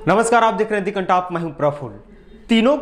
नमस्कार, आप देख रहे हैं दी कंटाप। मैं हूं प्रफुल्ल। तीनों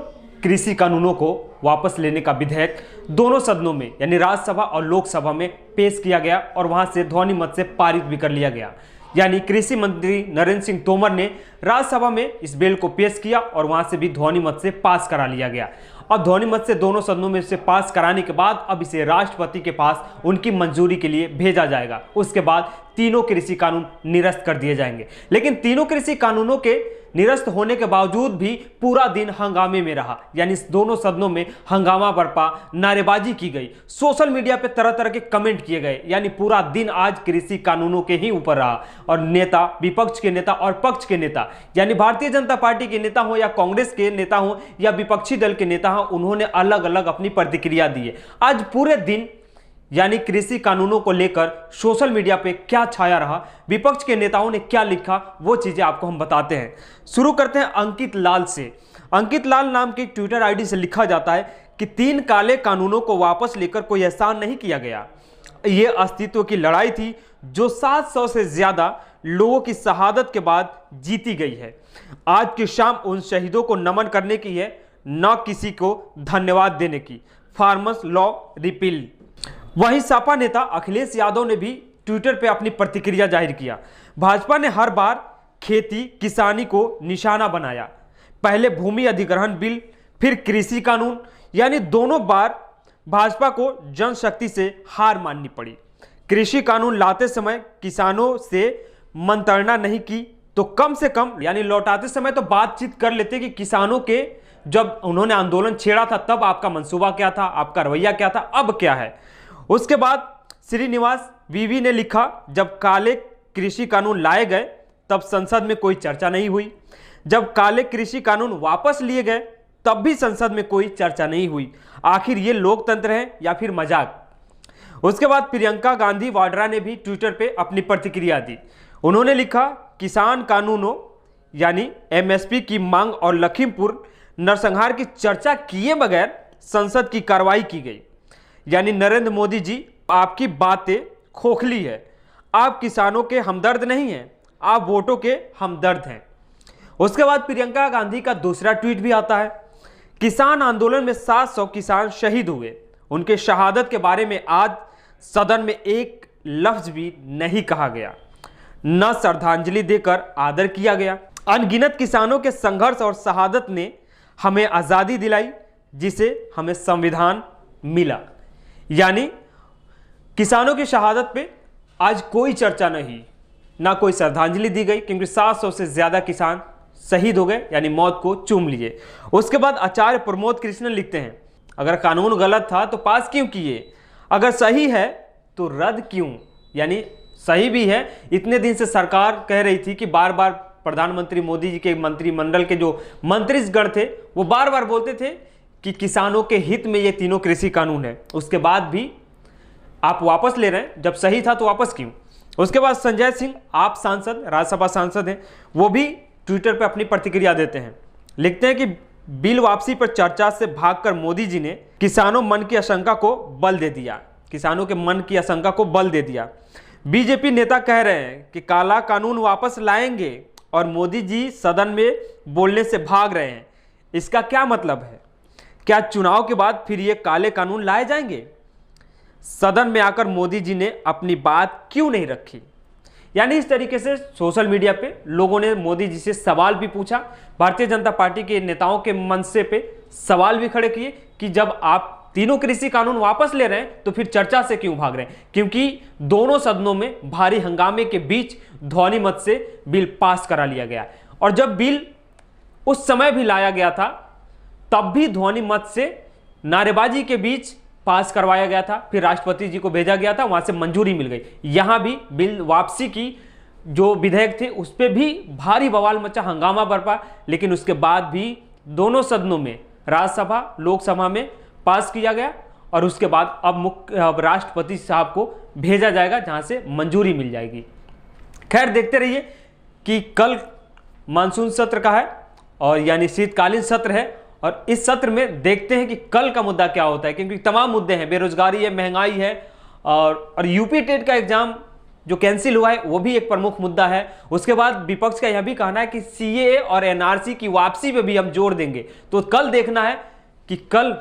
कृषि कानूनों को वापस लेने का विधेयक दोनों सदनों में यानी राज्यसभा और लोकसभा में पेश किया गया और वहां से ध्वनि मत से पारित भी कर लिया गया। यानी कृषि मंत्री नरेंद्र सिंह तोमर ने राज्यसभा में इस बिल को पेश किया और वहां से भी ध्वनि मत से पास करा लिया गया। अब ध्वनि मत से दोनों सदनों में इसे पास कराने के बाद अब इसे राष्ट्रपति के पास उनकी मंजूरी के लिए भेजा जाएगा। उसके बाद तीनों कृषि कानून निरस्त कर दिए जाएंगे। लेकिन तीनों कृषि कानूनों के निरस्त होने के बावजूद भी पूरा दिन हंगामे में रहा, यानी दोनों सदनों में हंगामा बरपा, नारेबाजी की गई, सोशल मीडिया पे तरह तरह के कमेंट किए गए। यानी पूरा दिन आज कृषि कानूनों के ही ऊपर रहा और नेता, विपक्ष के नेता और पक्ष के नेता, यानी भारतीय जनता पार्टी के नेता हो या कांग्रेस के नेता हो या विपक्षी दल के नेता हो, उन्होंने अलग अलग अपनी प्रतिक्रिया दी। आज पूरे दिन यानी कृषि कानूनों को लेकर सोशल मीडिया पे क्या छाया रहा, विपक्ष के नेताओं ने क्या लिखा, वो चीजें आपको हम बताते हैं। शुरू करते हैं अंकित लाल से। अंकित लाल नाम के ट्विटर आईडी से लिखा जाता है कि 3 काले कानूनों को वापस लेकर कोई एहसान नहीं किया गया। ये अस्तित्व की लड़ाई थी जो 700 से ज्यादा लोगों की शहादत के बाद जीती गई है। आज की शाम उन शहीदों को नमन करने की है, न किसी को धन्यवाद देने की। Farmers law repeal. वहीं सपा नेता अखिलेश यादव ने भी ट्विटर पर अपनी प्रतिक्रिया जाहिर किया। भाजपा ने हर बार खेती किसानी को निशाना बनाया। पहले भूमि अधिग्रहण बिल, फिर कृषि कानून, यानी दोनों बार भाजपा को जनशक्ति से हार माननी पड़ी। कृषि कानून लाते समय किसानों से मंत्रणा नहीं की तो कम से कम यानी लौटाते समय तो बातचीत कर लेते कि किसानों के जब उन्होंने आंदोलन छेड़ा था तब आपका मंसूबा क्या था, आपका रवैया क्या था, अब क्या है। उसके बाद श्रीनिवास वीवी ने लिखा, जब काले कृषि कानून लाए गए तब संसद में कोई चर्चा नहीं हुई। जब काले कृषि कानून वापस लिए गए तब भी संसद में कोई चर्चा नहीं हुई। आखिर ये लोकतंत्र है या फिर मजाक। उसके बाद प्रियंका गांधी वाड्रा ने भी ट्विटर पे अपनी प्रतिक्रिया दी। उन्होंने लिखा, किसान कानूनों यानी एमएसपी की मांग और लखीमपुर नरसंहार की चर्चा किए बगैर संसद की कार्रवाई की गई। यानी नरेंद्र मोदी जी, आपकी बातें खोखली है। आप किसानों के हमदर्द नहीं हैं, आप वोटों के हमदर्द हैं। उसके बाद प्रियंका गांधी का दूसरा ट्वीट भी आता है। किसान आंदोलन में 700 किसान शहीद हुए। उनके शहादत के बारे में आज सदन में एक लफ्ज भी नहीं कहा गया, न श्रद्धांजलि देकर आदर किया गया। अनगिनत किसानों के संघर्ष और शहादत ने हमें आजादी दिलाई, जिसे हमें संविधान मिला। यानी किसानों की शहादत पे आज कोई चर्चा नहीं, ना कोई श्रद्धांजलि दी गई, क्योंकि 700 से ज्यादा किसान शहीद हो गए यानी मौत को चूम लिए। उसके बाद आचार्य प्रमोद कृष्णन लिखते हैं, अगर कानून गलत था तो पास क्यों किए, अगर सही है तो रद्द क्यों। यानी सही भी है, इतने दिन से सरकार कह रही थी कि बार बार प्रधानमंत्री मोदी जी के मंत्रिमंडल के जो मंत्रीगण थे वो बार बार बोलते थे कि किसानों के हित में ये तीनों कृषि कानून है, उसके बाद भी आप वापस ले रहे हैं, जब सही था तो वापस क्यों। उसके बाद संजय सिंह, आप सांसद, राज्यसभा सांसद हैं, वो भी ट्विटर पर अपनी प्रतिक्रिया देते हैं। लिखते हैं कि बिल वापसी पर चर्चा से भागकर मोदी जी ने किसानों मन की आशंका को बल दे दिया। किसानों के मन की आशंका को बल दे दिया। बीजेपी नेता कह रहे हैं कि काला कानून वापस लाएंगे और मोदी जी सदन में बोलने से भाग रहे हैं। इसका क्या मतलब है? क्या चुनाव के बाद फिर ये काले कानून लाए जाएंगे? सदन में आकर मोदी जी ने अपनी बात क्यों नहीं रखी? यानी इस तरीके से सोशल मीडिया पे लोगों ने मोदी जी से सवाल भी पूछा। भारतीय जनता पार्टी के नेताओं के मंच पे सवाल भी खड़े किए कि जब आप तीनों कृषि कानून वापस ले रहे हैं तो फिर चर्चा से क्यों भाग रहे हैं, क्योंकि दोनों सदनों में भारी हंगामे के बीच ध्वनि मत से बिल पास करा लिया गया। और जब बिल उस समय भी लाया गया था तब भी ध्वनि मत से नारेबाजी के बीच पास करवाया गया था, फिर राष्ट्रपति जी को भेजा गया था, वहां से मंजूरी मिल गई। यहां भी बिल वापसी की जो विधेयक थे उस पर भी भारी बवाल मचा, हंगामा बरपा, लेकिन उसके बाद भी दोनों सदनों में, राज्यसभा लोकसभा में पास किया गया और उसके बाद अब राष्ट्रपति साहब को भेजा जाएगा जहां से मंजूरी मिल जाएगी। खैर, देखते रहिए कि कल मानसून सत्र का है और यानी शीतकालीन सत्र है और इस सत्र में देखते हैं कि कल का मुद्दा क्या होता है, क्योंकि तमाम मुद्दे हैं, बेरोजगारी है, महंगाई है और यूपी टेट का एग्जाम जो कैंसिल हुआ है वो भी एक प्रमुख मुद्दा है। उसके बाद विपक्ष का यह भी कहना है कि सीएए और एनआरसी की वापसी पे भी हम जोर देंगे। तो कल देखना है कि कल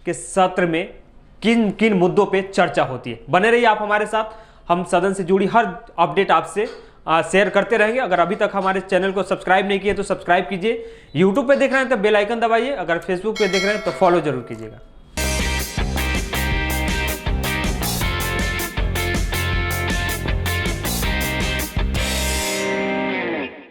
के सत्र में किन किन मुद्दों पे चर्चा होती है। बने रहिए आप हमारे साथ, हम सदन से जुड़ी हर अपडेट आपसे शेयर करते रहेंगे। अगर अभी तक हमारे चैनल को सब्सक्राइब नहीं किए तो सब्सक्राइब कीजिए। यूट्यूब पे देख रहे हैं तो बेल आइकन दबाइए, अगर फेसबुक पे देख रहे हैं तो फॉलो जरूर कीजिएगा।